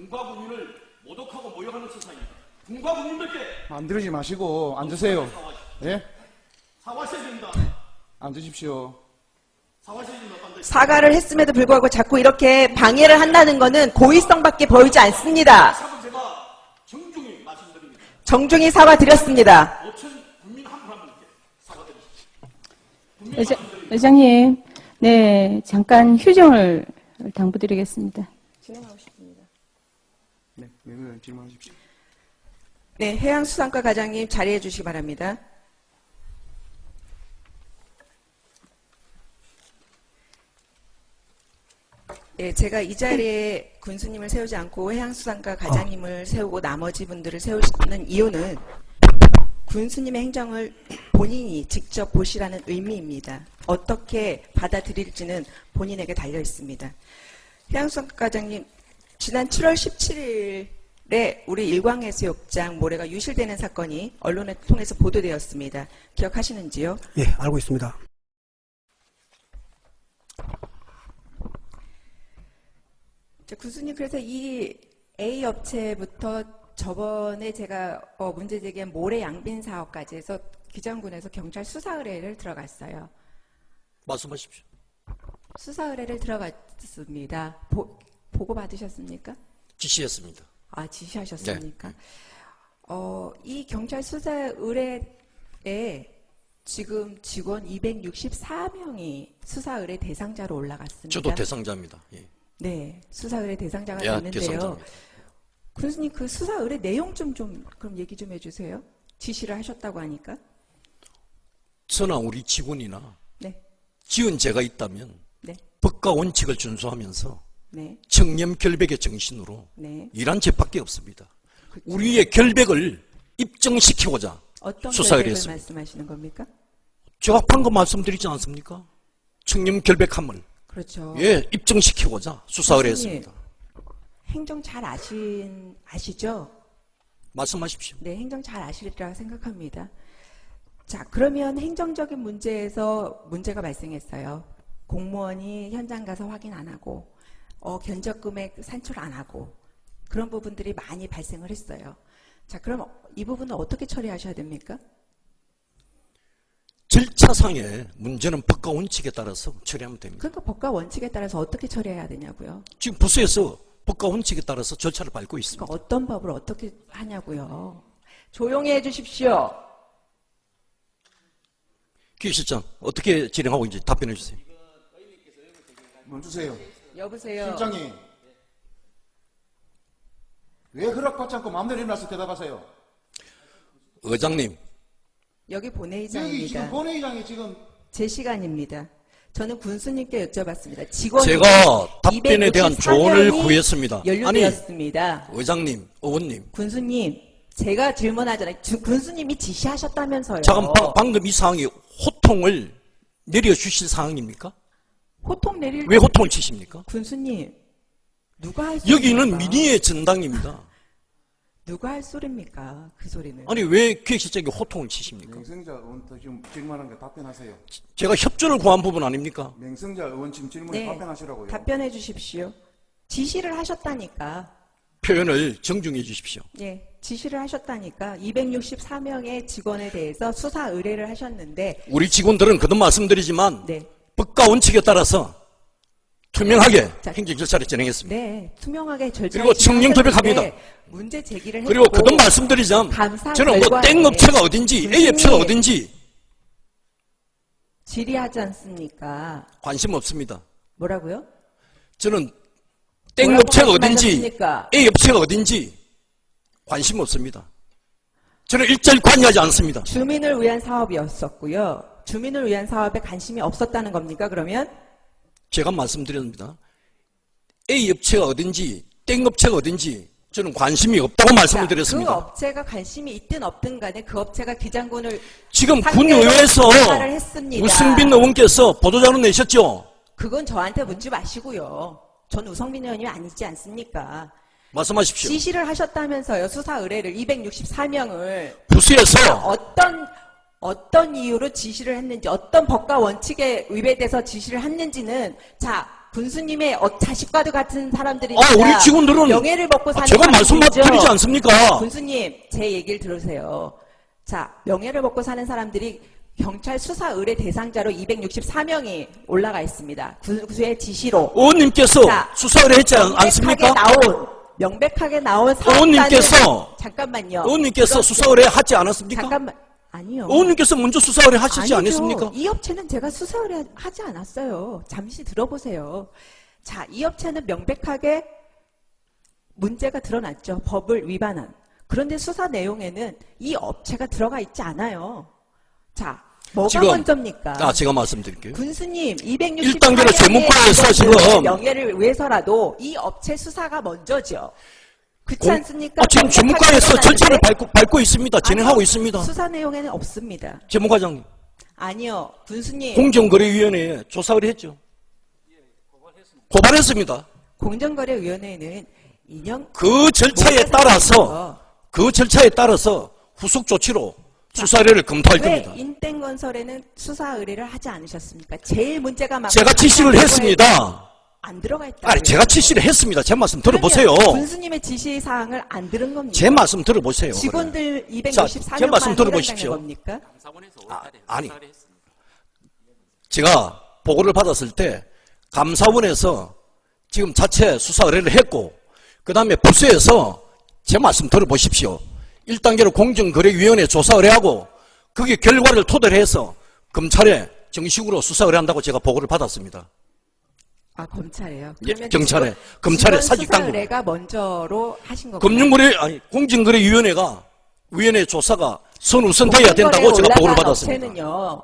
군과 국민을 모독하고 모욕하는 수사입니다. 군과 국민들께 안 들으지 마시고 앉으세요. 예? 사과하셔야 됩니다. 앉으십시오. 사과하셔야 됩니다. 반드시. 사과를 했음에도 불구하고 자꾸 이렇게 방해를 한다는 것은 고의성밖에 보이지 않습니다. 사과는 제가 정중히 말씀드립니다. 정중히 사과드렸습니다. 5천 국민 한 분 한 분께 사과드리십시오. 의장님, 네, 잠깐 휴정을 당부드리겠습니다. 진행하고 싶습니다. 네, 네, 질문하십시오. 네, 해양수산과 과장님 자리해 주시기 바랍니다. 네, 제가 이 자리에 군수님을 세우지 않고 해양수산과 과장님을 세우고 나머지 분들을 세우시는 이유는 군수님의 행정을 본인이 직접 보시라는 의미입니다. 어떻게 받아들일지는 본인에게 달려 있습니다. 해양수산과 과장님, 지난 7월 17일에 우리 일광해수욕장 모래가 유실되는 사건이 언론을 통해서 보도되었습니다. 기억하시는지요? 예, 알고 있습니다. 군수님, 그래서 이 A 업체부터 저번에 제가 문제 제기한 모래 양빈 사업까지 해서 기장군에서 경찰 수사 의뢰를 들어갔어요. 말씀하십시오. 수사 의뢰를 들어갔습니다. 보고 받으셨습니까? 지시했습니다. 아, 지시하셨습니까? 네. 이 경찰 수사 의뢰에 지금 직원 264명이 수사 의뢰 대상자로 올라갔습니다. 저도 대상자입니다. 예. 네, 수사 의뢰 대상자가 예, 됐는데요. 대상자입니다. 군수님, 그 수사 의뢰 내용 좀 그럼 얘기 좀 해주세요. 지시를 하셨다고 하니까. 저나 우리 직원이나 네, 지은 죄가 있다면 네, 법과 원칙을 준수하면서 네, 청렴 결백의 정신으로 네. 일한 죄밖에 없습니다. 그쵸. 우리의 결백을 입증시키고자 어떤 수사를 결백을 했습니다. 말씀하시는 겁니까? 제가 방금 말씀드리지 않습니까? 청렴 결백함을 그렇죠. 예 입증시키고자 수사를 교수님, 했습니다. 행정 잘 아시죠? 말씀하십시오. 네, 행정 잘 아시리라 생각합니다. 자, 그러면 행정적인 문제에서 문제가 발생했어요. 공무원이 현장 가서 확인 안 하고, 견적 금액 산출 안 하고, 그런 부분들이 많이 발생을 했어요. 자, 그럼 이 부분은 어떻게 처리하셔야 됩니까? 절차상의 문제는 법과 원칙에 따라서 처리하면 됩니다. 그러니까 법과 원칙에 따라서 어떻게 처리해야 되냐고요. 지금 부서에서 법과 원칙에 따라서 절차를 밟고 있습니다. 그러니까 어떤 법을 어떻게 하냐고요. 조용히 해주십시오. 기획실장 어떻게 진행하고 있는지 답변해 주세요. 멈추세요. 여보세요. 실장님. 왜 허락받지 않고 마음대로 일어나서 대답하세요? 의장님 여기 여기 지금 본회의장입니다. 본회의장이 지금 제 시간입니다. 저는 군수님께 여쭤봤습니다. 직원이 제가 답변에 대한 264 조언을 명이 구했습니다. 아니 연루되었습니다. 의장님, 의원님 군수님, 제가 질문하잖아요. 군수님이 지시하셨다면서요. 잠깐 방금 이 사항이 호통을 내려주실 사항입니까? 호통 내릴 왜 호통을 치십니까? 군수님, 누가 할 소리입니까? 여기는 민의의 전당입니다. 누가 할 소리입니까? 그 소리는. 아니 왜 기획실장이 호통을 치십니까? 맹성자 의원부터 지금 질문한 게 답변하세요. 제가 협조를 구한 부분 아닙니까? 맹성자 의원 지금 질문에 네, 답변하시라고요. 답변해 주십시오. 지시를 하셨다니까. 표현을 정중해 주십시오. 예, 지시를 하셨다니까. 264명의 직원에 대해서 수사 의뢰를 하셨는데, 우리 직원들은 거듭 말씀드리지만 네, 법과 원칙에 따라서 투명하게 자, 행정 절차를 진행했습니다. 네, 투명하게 절차를 그리고 청렴 결백합니다. 진행하셨는데 문제 제기를 했고, 그리고 거듭 말씀드리자면 감사 저는 뭐 결과에 땡업체가 어딘지 교수님, A업체가 어딘지 질의하지 않습니까? 관심 없습니다. 뭐라고요? 저는 땡업체가 뭐라고 어딘지 말씀하셨습니까? A업체가 어딘지 관심 없습니다. 저는 일절 관여하지 않습니다. 주민을 위한 사업이었었고요. 주민을 위한 사업에 관심이 없었다는 겁니까, 그러면? 제가 말씀드렸습니다. A업체가 어딘지 땡업체가 어딘지 저는 관심이 없다고 말씀을 그 드렸습니다. 업체가 관심이 있든 없든 간에 그 업체가 기장군을 지금 상대로 군의회에서 조사를 했습니다. 우승빈 의원께서 보도자료 내셨죠? 그건 저한테 묻지 마시고요. 전 우성민 의원이 아니지 않습니까? 말씀하십시오. 지시를 하셨다면서요. 수사 의뢰를 264명을 부수에서 어떤 이유로 지시를 했는지, 어떤 법과 원칙에 위배돼서 지시를 했는지는, 자, 군수님의 자식과도 같은 사람들이 우리 직원들은 명예를 먹고 사는 제가 말씀 사람들이죠. 드리지 않습니까? 군수님, 제 얘기를 들으세요. 자, 명예를 먹고 사는 사람들이 경찰 수사 의뢰 대상자로 264명이 올라가 있습니다. 군수의 지시로. 의원님께서 자, 수사 의뢰했지 않습니까? 명백하게 나온 의원님께서 사업자는 잠깐만요. 의원님께서 수사 의뢰하지 않았습니까? 잠깐만. 아니요. 의원님께서 먼저 수사 의뢰하시지 아니죠. 않았습니까? 이 업체는 제가 수사 의뢰하지 않았어요. 잠시 들어보세요. 자, 이 업체는 명백하게 문제가 드러났죠. 법을 위반한. 그런데 수사 내용에는 이 업체가 들어가 있지 않아요. 자, 뭐가 지금, 먼저입니까? 제가 말씀드릴게요. 군수님, 1단계로 재무과에서 지금 명예를 위해서라도 이 업체 수사가 먼저죠. 그렇지 않습니까? 지금 재무과에서 절차를 밟고 있습니다. 진행하고 아니요, 있습니다. 수사 내용에는 없습니다. 재무과장님, 아니요, 군수님. 공정거래위원회에 조사 의뢰했죠. 고발했습니다. 공정거래위원회는 인형 그 절차에 따라서 후속 조치로 수사 의뢰를 검토할 왜 겁니다. 인땡건설에는 수사 의뢰를 하지 않으셨습니까? 제일 문제가 많고 제가 지시를 했습니다. 안 들어가 있다. 아니, 제가 지시를 했습니다. 제 말씀 들어보세요. 군수님의 지시 사항을 안 들은 겁니까? 제 말씀 들어보세요. 직원들 자, 264명만 제 말씀 들어보십시오. 겁니까? 아니, 제가 보고를 받았을 때 감사원에서 지금 자체 수사 의뢰를 했고, 그 다음에 부서에서 제 말씀 들어보십시오. 1단계로 공정거래위원회 조사 의뢰하고 그게 결과를 토대로 해서 검찰에 정식으로 수사 의뢰한다고 제가 보고를 받았습니다. 아, 검찰이에요? 예, 검찰에 사직 수사 당국. 의뢰가 먼저로 하신 거군요. 공정거래위원회가 위원회 조사가 선우선돼야 된다고 제가 보고를 받았습니다. 업체는요,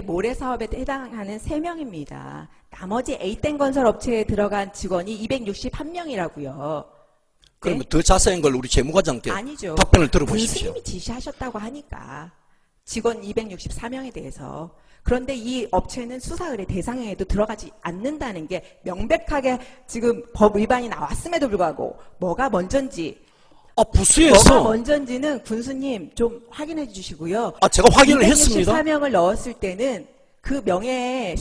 모래 사업에 해당하는 3명입니다. 나머지 A땡 건설 업체에 들어간 직원이 261명이라고요. 그러면 더 자세한 걸 우리 재무과장께 아니죠. 답변을 들어보십시오. 군수님이 지시하셨다고 하니까 직원 264명에 대해서. 그런데 이 업체는 수사 의뢰 대상에도 들어가지 않는다는 게 명백하게 지금 법 위반이 나왔음에도 불구하고 뭐가 먼저인지 부서에서 뭐가 먼저인지는 군수님 좀 확인해 주시고요. 제가 확인을 했습니다. 264명을 넣었을 때는 그 명예에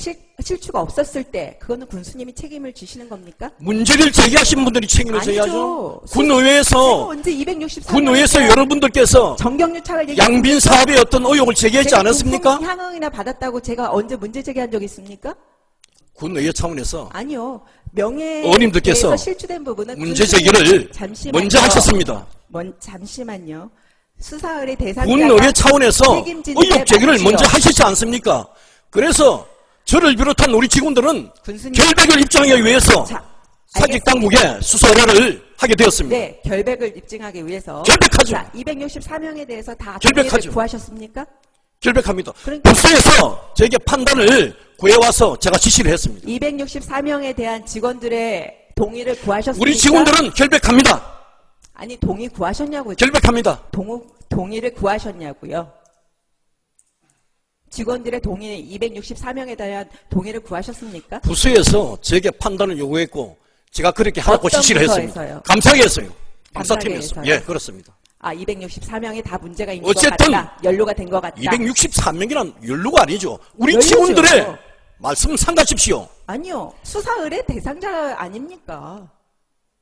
실추가 없었을 때 그거는 군수님이 책임을 지시는 겁니까? 문제를 제기하신 분들이 책임을 아니죠. 져야죠. 제가 군의회에서 언제 264명 여러분들께서 정경유착을 양빈 사업의 어떤 의혹을 제기했지 않았습니까? 향응이나 받았다고 제가 언제 문제 제기한 적 있습니까? 군의회 차원에서 아니요. 명예에 의원님들께서 대해서 실추된 부분은 문제 군수님이 제기를 잠시만요. 먼저 하셨습니다. 잠시만요. 수사 의뢰 대상자가 군의회 차원에서 책임지는데 의혹 제기를 맞지요. 먼저 하시지 않습니까? 그래서 저를 비롯한 우리 직원들은 군수님. 결백을 입증하기 위해서 자, 사직 당국에 수사 의뢰를 하게 되었습니다. 네, 결백을 입증하기 위해서 결백하죠. 자, 264명에 대해서 다 결백하죠. 동의를 구하셨습니까? 결백합니다. 그러니까- 부서에서 저에게 판단을 구해와서 제가 지시를 했습니다. 264명에 대한 직원들의 동의를 구하셨습니까? 우리 직원들은 결백합니다. 아니, 동의 구하셨냐고요? 결백합니다. 동의를 구하셨냐고요? 직원들의 동의 264명에 대한 동의를 구하셨습니까? 부서에서 저에게 판단을 요구했고 제가 그렇게 하라고 어떤 지시를 했습니다. 부서에서요? 감사계에서요. 감사팀에서. 감사계에서요? 예, 그렇습니다. 264명이 다 문제가 있는 어쨌든 것 같다. 연루가 된 것 같다. 263명이란 연루가 아니죠. 우리 연루죠. 직원들의 말씀 삼가십시오. 아니요. 수사 의뢰 대상자 아닙니까?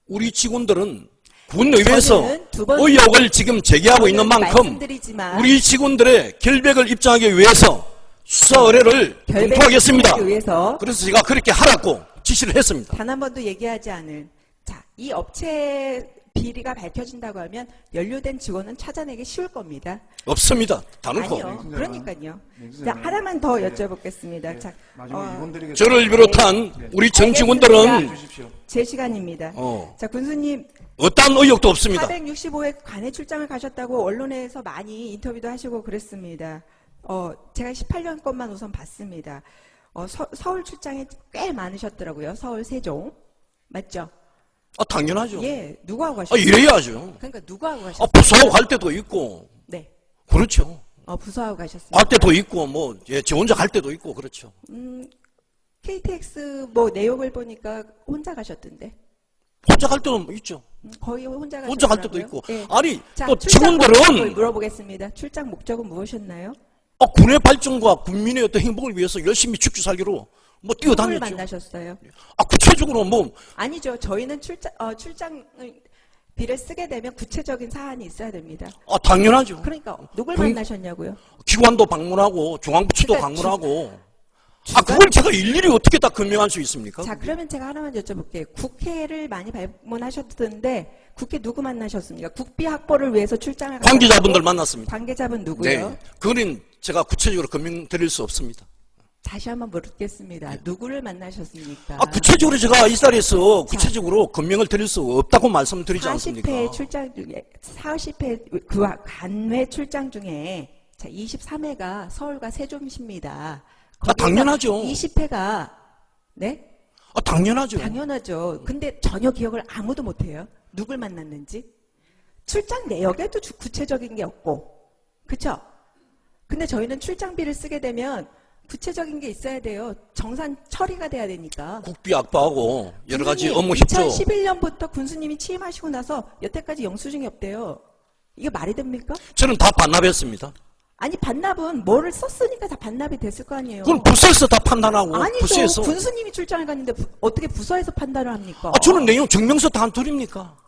우리 직원들은 군의회에서 저는 두 번- 의혹을 지금 제기하고 저는 있는 만큼 말씀드리지만 우리 직원들의 결백을 입증하기 위해서 수사 의뢰를 결백을 검토하겠습니다. 입증하기 위해서 그래서 제가 그렇게 하라고 지시를 했습니다. 단 한 번도 얘기하지 않은 자, 이 업체 비리가 밝혀진다고 하면 연루된 직원은 찾아내기 쉬울 겁니다. 없습니다. 단언코. 아니요. 그러니까요. 자, 하나만 더 여쭤보겠습니다. 자, 마지막에 이분들에게 저를 비롯한 우리 전 직원들은 주십시오. 제 시간입니다. 자, 군수님 어떠한 의혹도 없습니다. 465회 관해 출장을 가셨다고 언론에서 많이 인터뷰도 하시고 그랬습니다. 제가 18년 것만 우선 봤습니다. 서울 출장이 꽤 많으셨더라고요. 서울 세종. 맞죠? 당연하죠. 예, 누구하고 가셨어요? 이래야죠. 그러니까 누구하고 가셨어요? 부서하고 갈 때도 있고, 네. 그렇죠. 부서하고 가셨습니다. 갈 때도 있고, 저 혼자 갈 때도 있고, 그렇죠. KTX 내용을 보니까 혼자 가셨던데. 혼자 갈 때도 있죠. 거의 혼자 가셨더라고요. 혼자 갈 때도 있고. 예. 아니, 자, 또 출장 목적을 직원들은 물어보겠습니다. 출장 목적은 무엇이었나요? 군의 발전과 국민의 어떤 행복을 위해서 열심히 죽기 살기로 뭐 누굴 뛰어다녔죠. 만나셨어요? 구체적으로 뭐 아니죠. 저희는 출장비를 쓰게 되면 구체적인 사안이 있어야 됩니다. 당연하죠. 그러니까 누굴 분- 만나셨냐고요? 기관도 방문하고 중앙부처도 그러니까 방문하고 주간- 그걸 제가 일일이 어떻게 다 규명할 수 있습니까? 자, 그러면 제가 하나만 여쭤볼게요. 국회를 많이 방문하셨던데 국회 누구 만나셨습니까? 국비 확보를 위해서 출장을 관계자분들 가셨고 만났습니다. 관계자분 누구요? 네. 그거는 제가 구체적으로 금융드릴 수 없습니다. 다시 한번 묻겠습니다. 누구를 만나셨습니까? 구체적으로 제가 이 자리에서 구체적으로 금명을 드릴 수 없다고 말씀드리지 않습니까? 40회 출장 중에 40회 그 간회 출장 중에 자 23회가 서울과 세종시입니다. 당연하죠. 20회가 네? 당연하죠. 당연하죠. 근데 전혀 기억을 아무도 못해요. 누굴 만났는지. 출장 내역에도 구체적인 게 없고. 그쵸? 근데 저희는 출장비를 쓰게 되면 구체적인 게 있어야 돼요. 정산 처리가 돼야 되니까. 국비 악보하고 여러 가지 업무 협조. 2011년부터 군수님이 취임하시고 나서 여태까지 영수증이 없대요. 이게 말이 됩니까? 저는 다 반납했습니다. 아니 반납은 뭐를 썼으니까 다 반납이 됐을 거 아니에요. 그건 부서에서 다 판단하고 아니죠. 부서에서. 군수님이 출장을 갔는데 어떻게 부서에서 판단을 합니까? 저는 내용 증명서 다 드립니까?